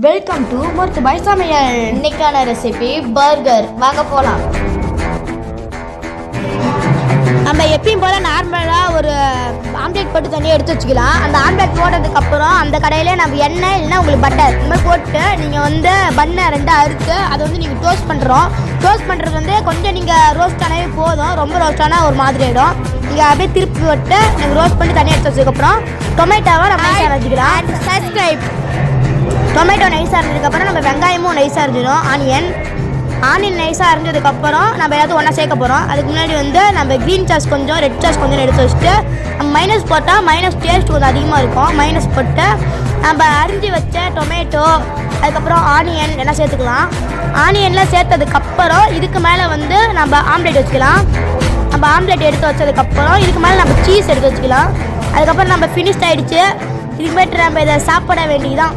Welcome to மொத்த பாய் சமையல். இன்னைக்கான ரெசிபி பர்கர். வாங்க போகலாம். நம்ம எப்பயும் போல் நார்மலாக ஒரு ஆம்லேட் போட்டு தனியாக எடுத்து வச்சுக்கலாம். அந்த ஆம்லேட் போட்டதுக்கப்புறம் அந்த கடையிலே நம்ம எண்ணெய் இல்லைன்னா உங்களுக்கு பட்டர் இந்த மாதிரி போட்டு நீங்கள் பண்ணை ரெண்டாக அறுத்து அதை நீங்கள் டோஸ்ட் பண்ணுறோம். டோஸ்ட் பண்ணுறது கொஞ்சம் நீங்கள் ரோஸ்ட் ஆனவே போதும். ரொம்ப ரோஸ்ட் ஆனால் ஒரு மாதிரி ஆகிடும். நீங்கள் அப்படியே திருப்பி விட்டு நீங்கள் ரோஸ்ட் பண்ணி தனியாக எடுத்து வச்சதுக்கப்புறம் டொமேட்டோவை நம்ம வச்சுக்கலாம். சப்ஸ்கிரைப். டொமேட்டோ நைஸாக இருந்ததுக்கப்புறம் நம்ம வெங்காயமும் நைஸாக இருந்துடும். ஆனியன் நைஸாக இருந்ததுக்கப்புறம் நம்ம எல்லாத்தையும் ஒன்றா சேர்க்க போகிறோம். அதுக்கு முன்னாடி நம்ம க்ரீன் சாஸ் கொஞ்சம் ரெட் சாஸ் கொஞ்சம் எடுத்து வச்சுட்டு நம்ம மைனஸ் போட்டால் மைனஸ் டேஸ்ட் கொஞ்சம் அதிகமாக இருக்கும். மைனஸ் போட்டு நம்ம அரிஞ்சு வச்ச டொமேட்டோ அதுக்கப்புறம் ஆனியன் எல்லாம் சேர்த்துக்கலாம். ஆனியன்லாம் சேர்த்ததுக்கப்புறம் இதுக்கு மேலே நம்ம ஆம்லேட் வச்சுக்கலாம். நம்ம ஆம்லேட் எடுத்து வச்சதுக்கப்புறம் இதுக்கு மேலே நம்ம சீஸ் எடுத்து வச்சுக்கலாம். அதுக்கப்புறம் நம்ம ஃபினிஷ்ட் ஆகிடுச்சு. இதுக்கு மேட்டு நம்ம இதை சாப்பிட வேண்டியதுதான்.